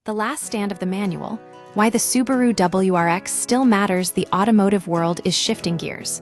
The last stand of the manual, why the Subaru WRX still matters. The automotive world is shifting gears.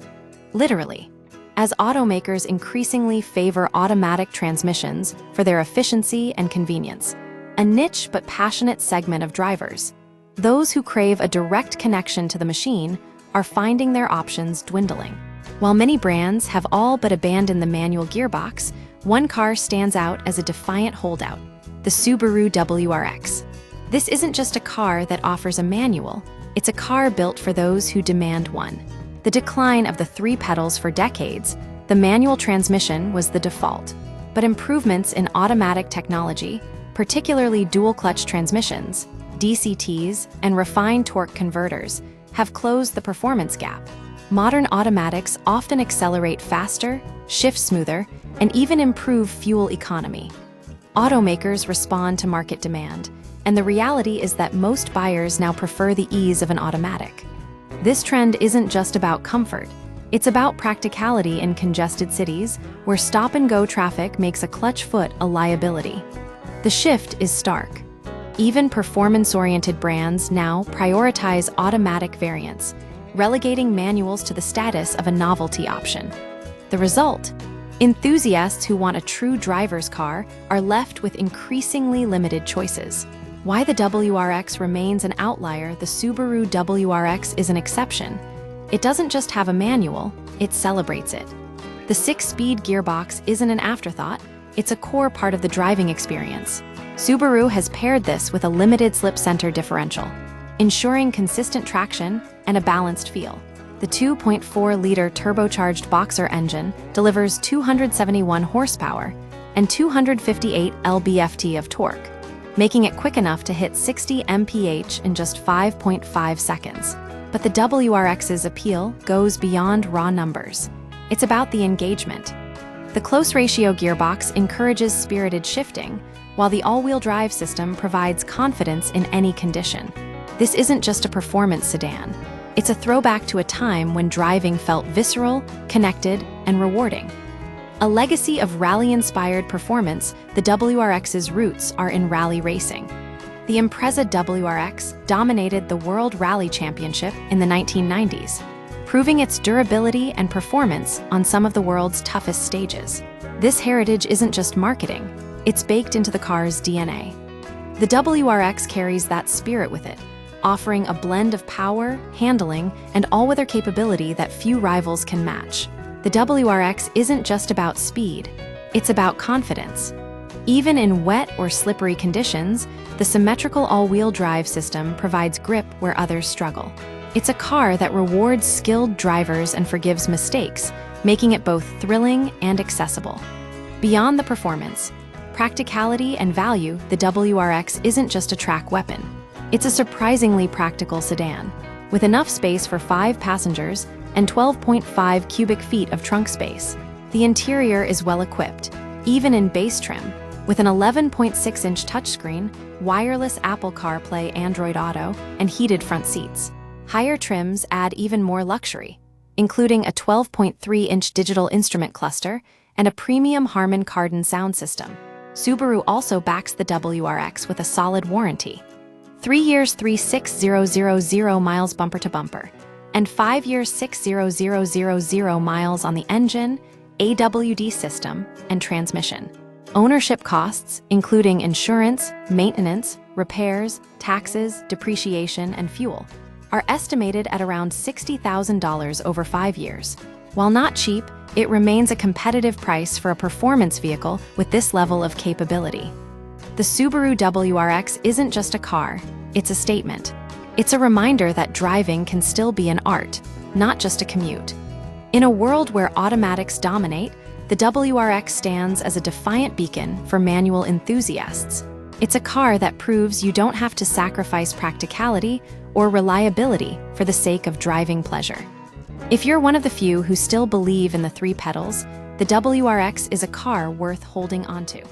Literally. As automakers increasingly favor automatic transmissions for their efficiency and convenience, a niche but passionate segment of drivers, those who crave a direct connection to the machine, are finding their options dwindling. While many brands have all but abandoned the manual gearbox, one car stands out as a defiant holdout: the Subaru WRX. This isn't just a car that offers a manual, it's a car built for those who demand one. The decline of the three pedals for decades, the manual transmission was the default. But improvements in automatic technology, particularly dual-clutch transmissions, DCTs, and refined torque converters, have closed the performance gap. Modern automatics often accelerate faster, shift smoother, and even improve fuel economy. Automakers respond to market demand, and the reality is that most buyers now prefer the ease of an automatic. This trend isn't just about comfort, it's about practicality in congested cities where stop-and-go traffic makes a clutch foot a liability. The shift is stark. Even performance-oriented brands now prioritize automatic variants, relegating manuals to the status of a novelty option. The result? Enthusiasts who want a true driver's car are left with increasingly limited choices. Why the WRX remains an outlier. The Subaru WRX is an exception. It doesn't just have a manual, it celebrates it. The 6-speed gearbox isn't an afterthought, it's a core part of the driving experience. Subaru has paired this with a limited slip-center differential, ensuring consistent traction and a balanced feel. The 2.4-liter turbocharged Boxer engine delivers 271 horsepower and 258 lb-ft of torque, making it quick enough to hit 60 mph in just 5.5 seconds. But the WRX's appeal goes beyond raw numbers. It's about the engagement. The close-ratio gearbox encourages spirited shifting, while the all-wheel drive system provides confidence in any condition. This isn't just a performance sedan. It's a throwback to a time when driving felt visceral, connected, and rewarding. A legacy of rally-inspired performance, the WRX's roots are in rally racing. The Impreza WRX dominated the World Rally Championship in the 1990s, proving its durability and performance on some of the world's toughest stages. This heritage isn't just marketing, it's baked into the car's DNA. The WRX carries that spirit with it, offering a blend of power, handling, and all-weather capability that few rivals can match. The WRX isn't just about speed, it's about confidence. Even in wet or slippery conditions, the symmetrical all-wheel drive system provides grip where others struggle. It's a car that rewards skilled drivers and forgives mistakes, making it both thrilling and accessible. Beyond the performance, practicality and value, the WRX isn't just a track weapon. It's a surprisingly practical sedan, with enough space for 5 passengers and 12.5 cubic feet of trunk space. The interior is well-equipped, even in base trim, with an 11.6-inch touchscreen, wireless Apple CarPlay, Android Auto, and heated front seats. Higher trims add even more luxury, including a 12.3-inch digital instrument cluster and a premium Harman Kardon sound system. Subaru also backs the WRX with a solid warranty. 3 years 36,000 miles bumper to bumper, and 5 years 6,000 miles on the engine, AWD system, and transmission. Ownership costs, including insurance, maintenance, repairs, taxes, depreciation, and fuel, are estimated at around $60,000 over 5 years. While not cheap, it remains a competitive price for a performance vehicle with this level of capability. The Subaru WRX isn't just a car, it's a statement. It's a reminder that driving can still be an art, not just a commute. In a world where automatics dominate, the WRX stands as a defiant beacon for manual enthusiasts. It's a car that proves you don't have to sacrifice practicality or reliability for the sake of driving pleasure. If you're one of the few who still believe in the 3 pedals, the WRX is a car worth holding onto.